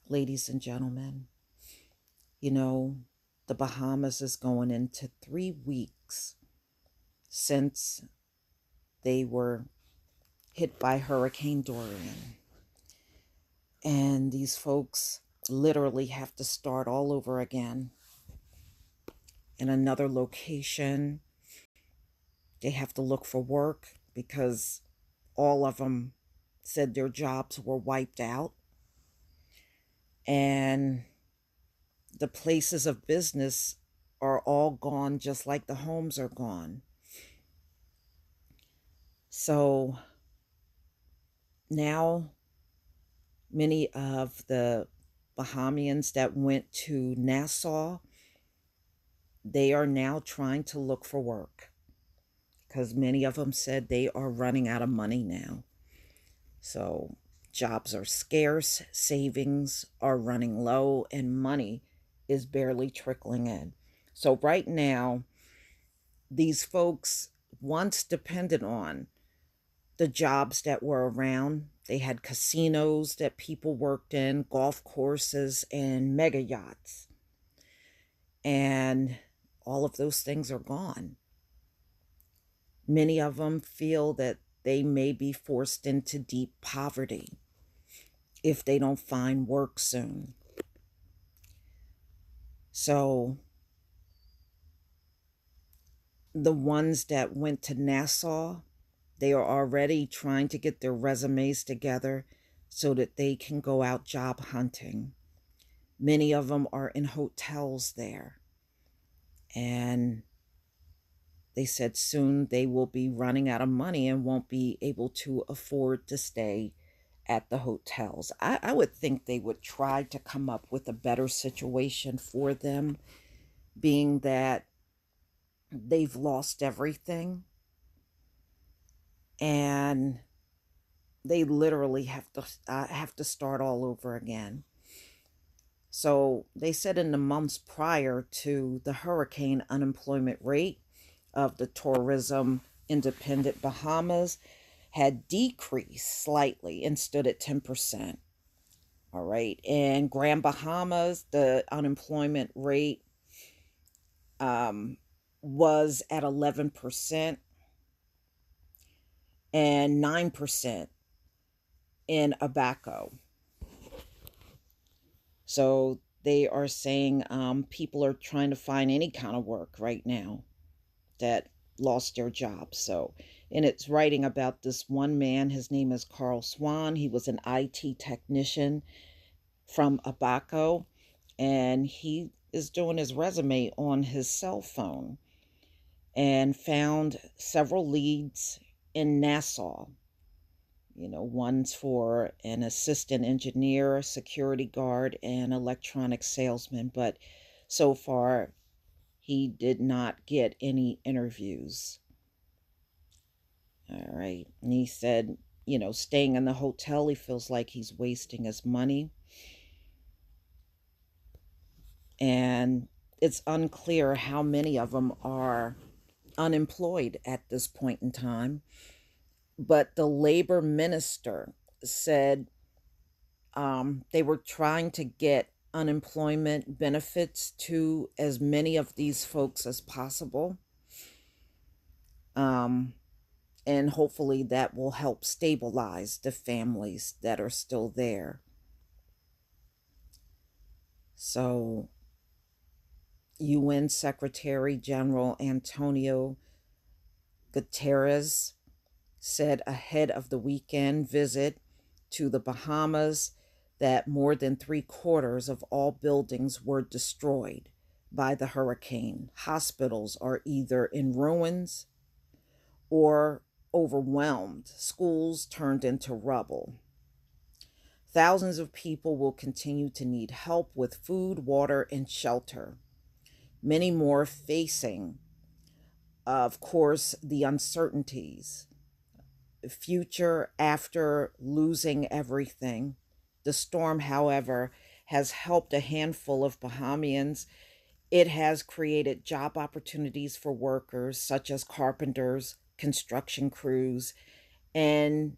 ladies and gentlemen. You know, the Bahamas is going into 3 weeks since they were hit by Hurricane Dorian. And these folks literally have to start all over again in another location. They have to look for work because all of them said their jobs were wiped out. And the places of business are all gone, just like the homes are gone. So now many of the Bahamians that went to Nassau, they are now trying to look for work because many of them said they are running out of money now. So jobs are scarce, savings are running low, and money is barely trickling in. So right now, these folks once depended on the jobs that were around. They had casinos that people worked in, golf courses, and mega yachts. And all of those things are gone. Many of them feel that they may be forced into deep poverty if they don't find work soon. So the ones that went to Nassau, they are already trying to get their resumes together so that they can go out job hunting. Many of them are in hotels there. And they said soon they will be running out of money and won't be able to afford to stay at the hotels. I would think they would try to come up with a better situation for them, being that they've lost everything and they literally have to start all over again. So they said in the months prior to the hurricane, unemployment rate of the tourism independent Bahamas had decreased slightly and stood at 10%. All right. In Grand Bahamas, the unemployment rate was at 11% and 9% in Abaco. So they are saying people are trying to find any kind of work right now that lost their jobs. So, and it's writing about this one man. His name is Carl Swan. He was an IT technician from Abaco, and he is doing his resume on his cell phone and found several leads in Nassau. One's for an assistant engineer, security guard, and electronic salesman. But so far, he did not get any interviews. All right. And he said, staying in the hotel, he feels like he's wasting his money. And it's unclear how many of them are unemployed at this point in time. But the labor minister said they were trying to get unemployment benefits to as many of these folks as possible. And hopefully that will help stabilize the families that are still there. So, UN Secretary General Antonio Guterres said ahead of the weekend visit to the Bahamas that more than 3/4 of all buildings were destroyed by the hurricane. Hospitals are either in ruins or overwhelmed. Schools turned into rubble. Thousands of people will continue to need help with food, water, and shelter. Many more facing, of course, the uncertainties. Future after losing everything. The storm, however, has helped a handful of Bahamians. It has created job opportunities for workers such as carpenters, construction crews, and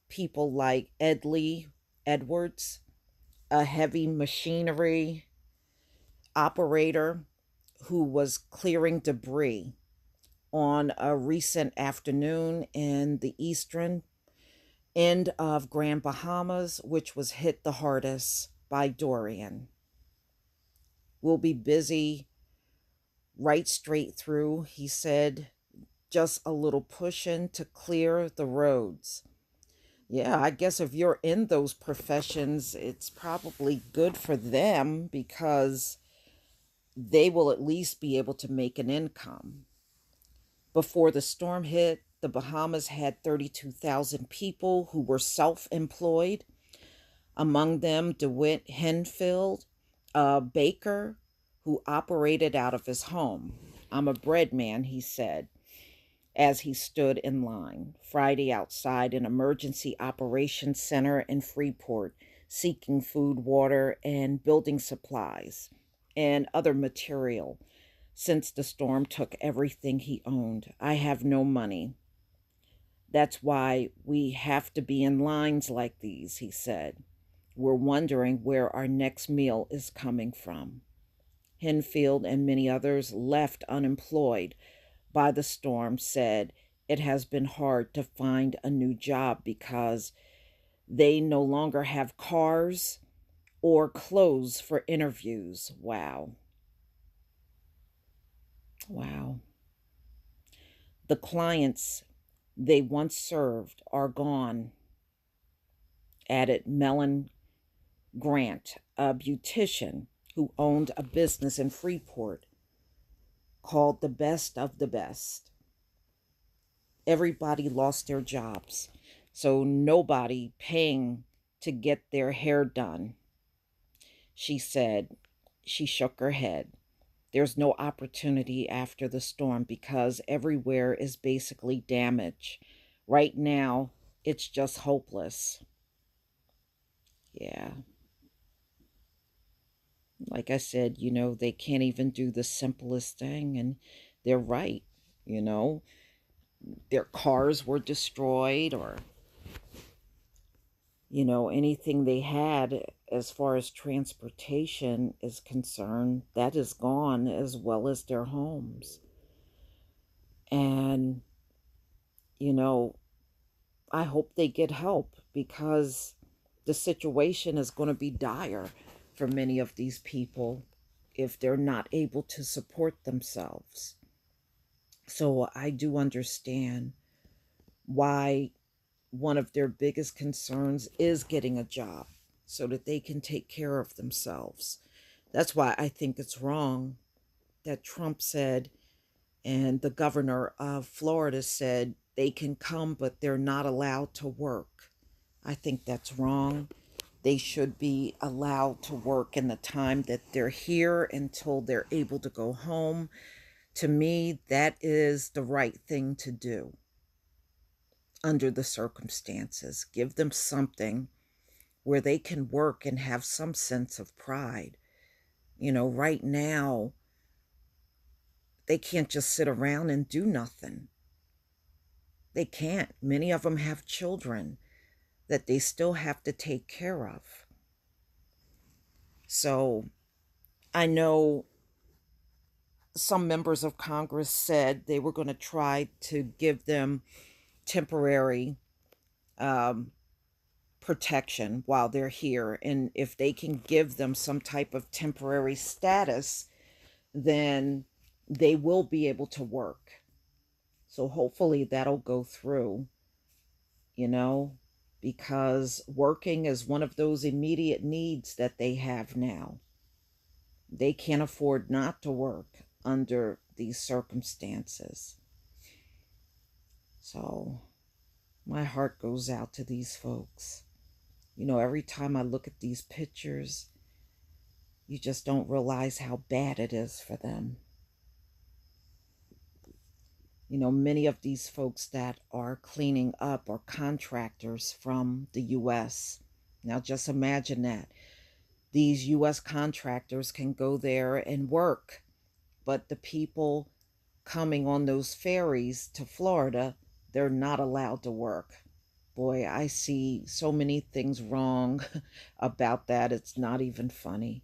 people like Edley Edwards, a heavy machinery operator who was clearing debris on a recent afternoon in the eastern end of Grand Bahamas, which was hit the hardest by Dorian. We'll be busy right straight through, he said, just a little pushing to clear the roads. Yeah, I guess if you're in those professions, it's probably good for them because they will at least be able to make an income. Before the storm hit, the Bahamas had 32,000 people who were self employed, among them DeWitt Henfield, a baker who operated out of his home. I'm a bread man, he said, as he stood in line Friday outside an emergency operations center in Freeport, seeking food, water, and building supplies and other material since the storm took everything he owned. I have no money. That's why we have to be in lines like these, he said. We're wondering where our next meal is coming from. Henfield and many others left unemployed by the storm said it has been hard to find a new job because they no longer have cars or clothes for interviews. Wow. Wow. The clients they once served are gone, added Mellon Grant, a beautician who owned a business in Freeport called the Best of the Best. Everybody lost their jobs, so nobody paying to get their hair done. She said, she shook her head. There's no opportunity after the storm because everywhere is basically damaged. Right now, it's just hopeless. Yeah. Like I said, they can't even do the simplest thing, and they're right. You know, their cars were destroyed, or, anything they had as far as transportation is concerned, that is gone, as well as their homes. And, you know, I hope they get help because the situation is going to be dire for many of these people if they're not able to support themselves. So I do understand why one of their biggest concerns is getting a job so that they can take care of themselves. That's why I think it's wrong that Trump said, and the governor of Florida said, they can come, but they're not allowed to work. I think that's wrong. They should be allowed to work in the time that they're here until they're able to go home. To me, that is the right thing to do under the circumstances. Give them something where they can work and have some sense of pride. Right now, they can't just sit around and do nothing. They can't. Many of them have children that they still have to take care of. So I know some members of Congress said they were going to try to give them temporary um, protection while they're here. And if they can give them some type of temporary status, then they will be able to work. So hopefully that'll go through, you know, because working is one of those immediate needs that they have now. They can't afford not to work under these circumstances. So my heart goes out to these folks. Every time I look at these pictures, you just don't realize how bad it is for them. Many of these folks that are cleaning up are contractors from the U.S. Now, just imagine that. These U.S. contractors can go there and work, but the people coming on those ferries to Florida, they're not allowed to work. boy, I see so many things wrong about that. It's not even funny.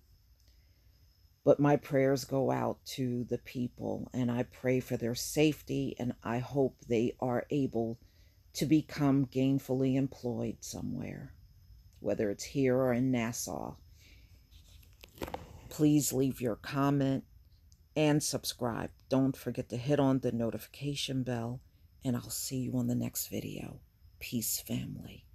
But my prayers go out to the people, and I pray for their safety, and I hope they are able to become gainfully employed somewhere, whether it's here or in Nassau. Please leave your comment and subscribe. Don't forget to hit on the notification bell, and I'll see you on the next video. Peace, family.